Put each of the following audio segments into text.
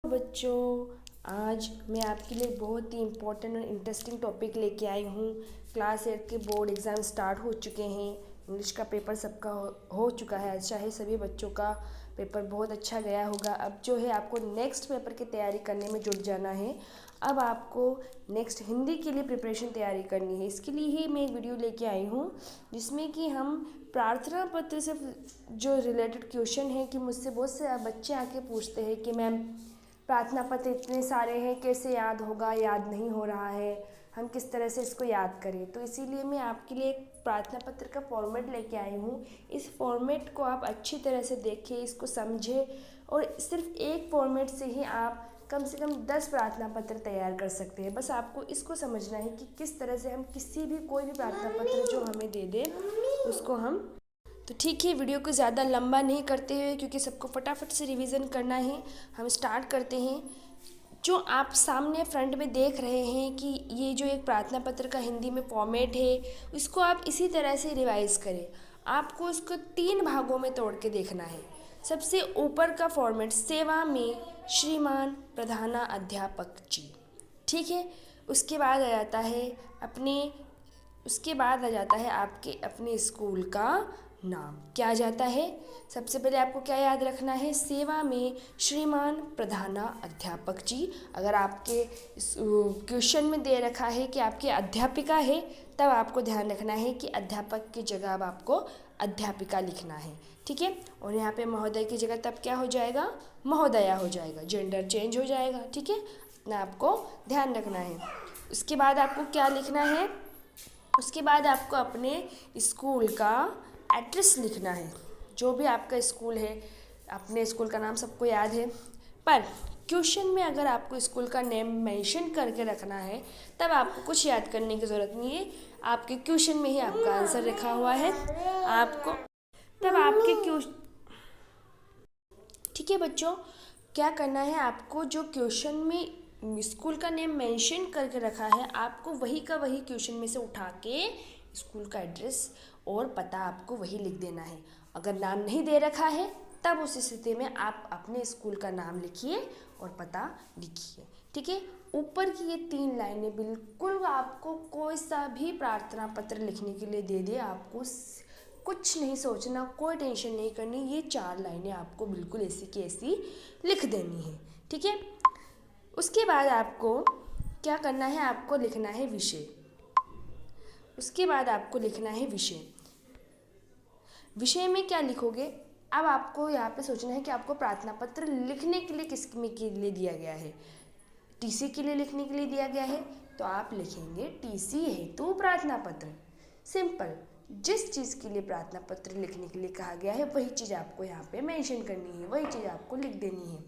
बच्चों, आज मैं आपके लिए बहुत ही इम्पोर्टेंट और इंटरेस्टिंग टॉपिक लेके आई हूँ। क्लास 8 के बोर्ड एग्ज़ाम स्टार्ट हो चुके हैं। इंग्लिश का पेपर सबका हो चुका है। अच्छा है, सभी बच्चों का पेपर बहुत अच्छा गया होगा। अब जो है आपको नेक्स्ट पेपर की तैयारी करने में जुट जाना है। अब आपको नेक्स्ट हिंदी के लिए प्रिपरेशन तैयारी करनी है। इसके लिए ही मैं एक वीडियो लेके आई हूँ जिसमें कि हम प्रार्थना पत्र से जो रिलेटेड क्वेश्चन है कि मुझसे बहुत से बच्चे आके पूछते हैं कि मैम प्रार्थना पत्र इतने सारे हैं, कैसे याद होगा, याद नहीं हो रहा है, हम किस तरह से इसको याद करें। तो इसीलिए मैं आपके लिए एक प्रार्थना पत्र का फॉर्मेट लेके आई हूँ। इस फॉर्मेट को आप अच्छी तरह से देखें, इसको समझें और सिर्फ एक फॉर्मेट से ही आप कम से कम 10 प्रार्थना पत्र तैयार कर सकते हैं। बस आपको इसको समझना है कि किस तरह से हम किसी भी कोई भी प्रार्थना पत्र जो हमें दे दे उसको हम तो ठीक है, वीडियो को ज़्यादा लंबा नहीं करते हुए, क्योंकि सबको फटाफट से रिवीजन करना है, हम स्टार्ट करते हैं। जो आप सामने फ्रंट में देख रहे हैं कि ये जो एक प्रार्थना पत्र का हिंदी में फॉर्मेट है, इसको आप इसी तरह से रिवाइज करें। आपको इसको 3 भागों में तोड़ के देखना है। सबसे ऊपर का फॉर्मेट, सेवा में श्रीमान प्रधाना अध्यापक जी, ठीक है। उसके बाद आ जाता है आपके अपने स्कूल का नाम। क्या आ जाता है? सबसे पहले आपको क्या याद रखना है? सेवा में श्रीमान प्रधाना अध्यापक जी। अगर आपके क्वेश्चन में दे रखा है कि आपके अध्यापिका है, तब आपको ध्यान रखना है कि अध्यापक की जगह अब आपको अध्यापिका लिखना है, ठीक है। और यहाँ पे महोदय की जगह तब क्या हो जाएगा? महोदया हो जाएगा, जेंडर चेंज हो जाएगा, ठीक है। इतना आपको ध्यान रखना है। उसके बाद आपको क्या लिखना है? उसके बाद आपको अपने स्कूल का एड्रेस लिखना है। जो भी आपका स्कूल है, अपने स्कूल का नाम सबको याद है, पर क्वेश्चन में अगर आपको स्कूल का नेम मेंशन करके रखना है, तब आपको कुछ याद करने की ज़रूरत नहीं है। आपके क्वेश्चन में ही आपका आंसर लिखा हुआ है। आपको तब आपके क्वेश्चन, ठीक है बच्चों, क्या करना है आपको? जो क्वेश्चन में स्कूल का नेम मेंशन करके रखा है, आपको वही का वही क्वेश्चन में से उठा के स्कूल का एड्रेस और पता आपको वही लिख देना है। अगर नाम नहीं दे रखा है, तब उस स्थिति में आप अपने स्कूल का नाम लिखिए और पता लिखिए, ठीक है। ऊपर की ये 3 लाइनें बिल्कुल आपको कोई सा भी प्रार्थना पत्र लिखने के लिए दे दे, आपको कुछ नहीं सोचना, कोई टेंशन नहीं करनी। ये 4 लाइनें आपको बिल्कुल ऐसी की ऐसी लिख देनी है, ठीक है। उसके बाद आपको क्या करना है? आपको लिखना है विषय। उसके बाद आपको लिखना है विषय। विषय में क्या लिखोगे? अब आपको यहाँ पे सोचना है कि आपको प्रार्थना पत्र लिखने के लिए किस के लिए दिया गया है। टीसी के लिए लिखने के लिए दिया गया है, तो आप लिखेंगे टीसी हेतु प्रार्थना पत्र। सिंपल, जिस चीज़ के लिए प्रार्थना पत्र लिखने के लिए कहा गया है, वही चीज़ आपको यहाँ पे मेंशन करनी है, वही चीज़ आपको लिख देनी है।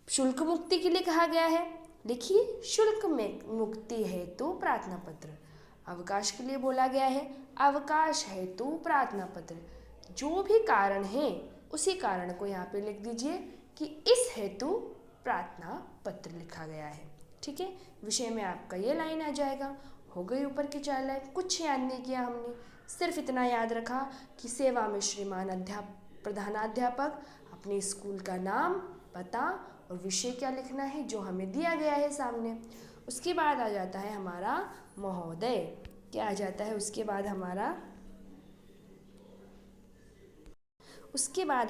शुल्क मुक्ति के लिए कहा गया है, लिखिए शुल्क में मुक्ति हेतु प्रार्थना पत्र। अवकाश के लिए बोला गया है, अवकाश हेतु प्रार्थना पत्र। जो भी कारण है, उसी कारण को यहाँ पे लिख दीजिए कि इस हेतु प्रार्थना पत्र लिखा गया है, ठीक है। विषय में आपका ये लाइन आ जाएगा। हो गई ऊपर की 4 लाइन। कुछ याद नहीं किया हमने, सिर्फ इतना याद रखा कि सेवा में श्रीमान प्रधानाध्यापक, अपने स्कूल का नाम, पता और विषय क्या लिखना है जो हमें दिया गया है सामने। उसके बाद आ जाता है हमारा महोदय। क्या आ जाता है उसके बाद आ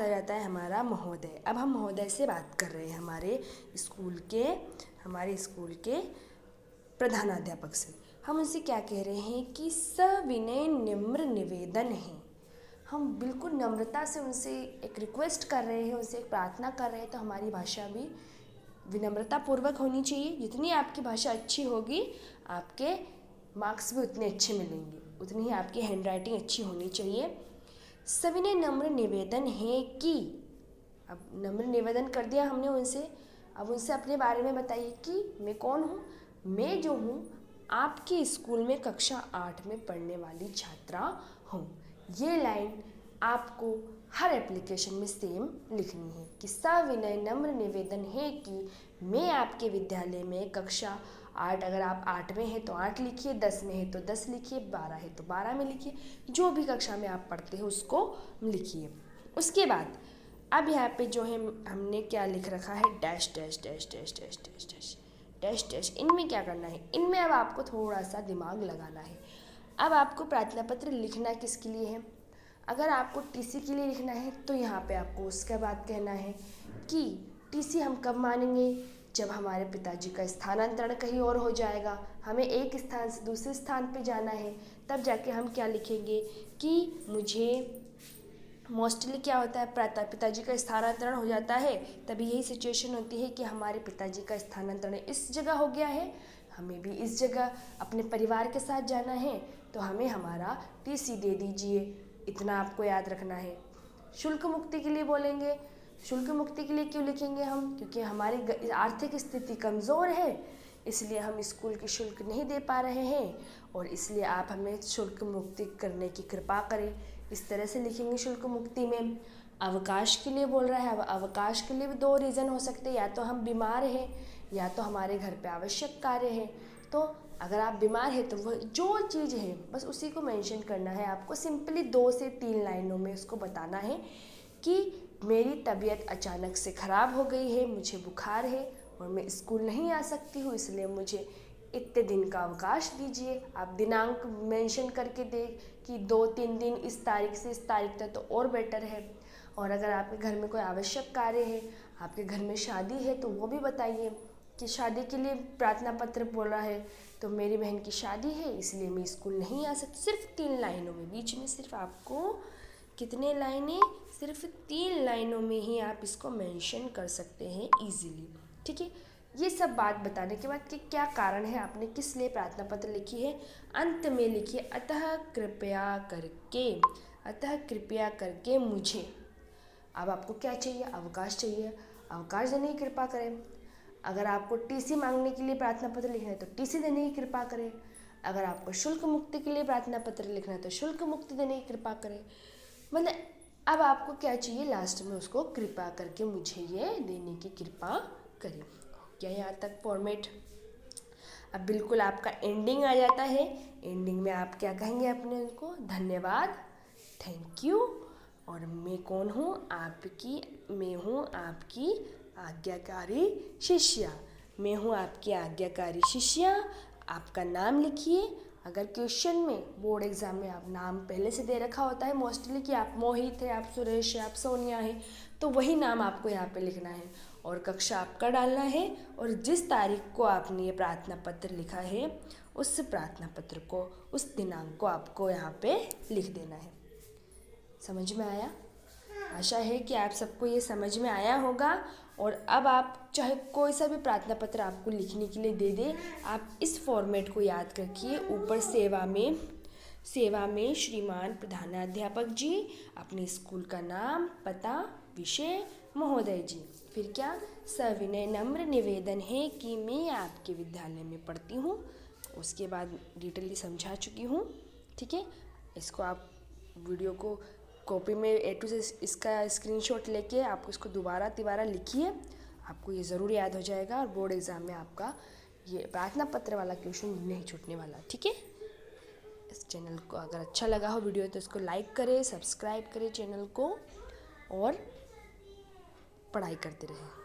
जाता है हमारा महोदय। अब हम महोदय से बात कर रहे हैं हमारे स्कूल के प्रधानाध्यापक से। हम उनसे क्या कह रहे हैं कि सविनय निम्र निवेदन है। हम बिल्कुल नम्रता से उनसे एक रिक्वेस्ट कर रहे हैं, उनसे एक प्रार्थना कर रहे हैं। तो हमारी भाषा भी विनम्रता पूर्वक होनी चाहिए। जितनी आपकी भाषा अच्छी होगी, आपके मार्क्स भी उतने अच्छे मिलेंगे, उतनी ही आपकी हैंडराइटिंग अच्छी होनी चाहिए। सविनय नम्र निवेदन है कि, अब नम्र निवेदन कर दिया हमने उनसे, अब उनसे अपने बारे में बताइए कि मैं कौन हूँ। मैं जो हूँ आपके स्कूल में कक्षा 8 में पढ़ने वाली छात्रा हूँ। ये लाइन आपको हर एप्लीकेशन में सेम लिखनी है कि सविनय नम्र निवेदन है कि मैं आपके विद्यालय में कक्षा 8, अगर आप 8 में हैं तो 8 लिखिए, 10 में है तो 10 लिखिए, 12 है तो 12 में लिखिए, जो भी कक्षा में आप पढ़ते हैं उसको लिखिए। उसके बाद अब यहाँ पे जो है हमने क्या लिख रखा है, dash dash dash dash dash dash dash dash dash. इनमें क्या करना है, इनमें अब आपको थोड़ा सा दिमाग लगाना है। अब आपको प्रार्थना पत्र लिखना किसके लिए है, अगर आपको टीसी के लिए लिखना है तो यहाँ पे आपको उसके बाद कहना है कि टीसी हम कब मानेंगे, जब हमारे पिताजी का स्थानांतरण कहीं और हो जाएगा, हमें एक स्थान से दूसरे स्थान पे जाना है, तब जाके हम क्या लिखेंगे कि मुझे मोस्टली क्या होता है, पिताजी का स्थानांतरण हो जाता है, तभी यही सिचुएशन होती है कि हमारे पिताजी का स्थानांतरण इस जगह हो गया है, हमें भी इस जगह अपने परिवार के साथ जाना है, तो हमें हमारा टीसी दे दीजिए। इतना आपको याद रखना है। शुल्क मुक्ति के लिए बोलेंगे, शुल्क मुक्ति के लिए क्यों लिखेंगे हम, क्योंकि हमारी आर्थिक स्थिति कमज़ोर है, इसलिए हम स्कूल की शुल्क नहीं दे पा रहे हैं और इसलिए आप हमें शुल्क मुक्ति करने की कृपा करें। इस तरह से लिखेंगे शुल्क मुक्ति में। अवकाश के लिए बोल रहा है, अब अवकाश के लिए भी 2 रीज़न हो सकते हैं, या तो हम बीमार हैं या तो हमारे घर पे आवश्यक कार्य है। तो अगर आप बीमार हैं तो वह जो चीज़ है बस उसी को मेंशन करना है आपको, सिंपली 2 से 3 लाइनों में उसको बताना है कि मेरी तबीयत अचानक से ख़राब हो गई है, मुझे बुखार है और मैं स्कूल नहीं आ सकती हूँ, इसलिए मुझे इतने दिन का अवकाश दीजिए। आप दिनांक मेंशन करके दे कि 2-3 दिन इस तारीख से इस तारीख तक, तो और बेटर है। और अगर आपके घर में कोई आवश्यक कार्य है, आपके घर में शादी है, तो वो भी बताइए कि शादी के लिए प्रार्थना पत्र बोल रहा है, तो मेरी बहन की शादी है इसलिए मैं स्कूल नहीं आ सकती। सिर्फ 3 लाइनों में, बीच में सिर्फ आपको कितने लाइनें, सिर्फ 3 लाइनों में ही आप इसको मेंशन कर सकते हैं इजीली। ठीक है, ये सब बात बताने के बाद कि क्या कारण है आपने किस लिए प्रार्थना पत्र लिखी है, अंत में लिखिए अतः कृपया करके मुझे। अब आपको क्या चाहिए, अवकाश चाहिए, अवकाश देने की कृपा करें। अगर आपको टीसी मांगने के लिए प्रार्थना पत्र लिखना है तो टीसी देने की कृपा करें। अगर आपको शुल्क मुक्ति के लिए प्रार्थना पत्र लिखना है तो शुल्क मुक्ति देने की कृपा करें। मतलब अब आपको क्या चाहिए, लास्ट में उसको कृपा करके मुझे ये देने की कृपा करें। क्या यहाँ तक फॉर्मेट। अब बिल्कुल आपका एंडिंग आ जाता है। एंडिंग में आप क्या कहेंगे अपने उनको, धन्यवाद, थैंक यू, और मैं कौन हूँ, मैं हूँ आपकी आज्ञाकारी शिष्या। मैं हूँ आपकी आज्ञाकारी शिष्या। आपका नाम लिखिए। अगर क्वेश्चन में बोर्ड एग्ज़ाम में आप नाम पहले से दे रखा होता है मोस्टली कि आप मोहित है, आप सुरेश है, आप सोनिया है, तो वही नाम आपको यहाँ पे लिखना है और कक्षा आपका डालना है और जिस तारीख को आपने ये प्रार्थना पत्र लिखा है उस प्रार्थना पत्र को, उस दिनांक को आपको यहाँ पे लिख देना है। समझ में आया? आशा है कि आप सबको ये समझ में आया होगा। और अब आप चाहे कोई सा भी प्रार्थना पत्र आपको लिखने के लिए दे दे, आप इस फॉर्मेट को याद रखिए। ऊपर सेवा में श्रीमान प्रधानाध्यापक जी, अपने स्कूल का नाम, पता, विषय, महोदय जी, फिर क्या, सविनय नम्र निवेदन है कि मैं आपके विद्यालय में पढ़ती हूँ। उसके बाद डिटेली समझा चुकी हूँ। ठीक है, इसको आप वीडियो को कॉपी में A to Z इसका स्क्रीनशॉट लेके आप इसको दोबारा लिखिए, आपको ये ज़रूर याद हो जाएगा और बोर्ड एग्ज़ाम में आपका ये प्रार्थना पत्र वाला क्वेश्चन नहीं छूटने वाला। ठीक है, इस चैनल को अगर अच्छा लगा हो वीडियो तो इसको लाइक करें, सब्सक्राइब करें चैनल को और पढ़ाई करते रहें।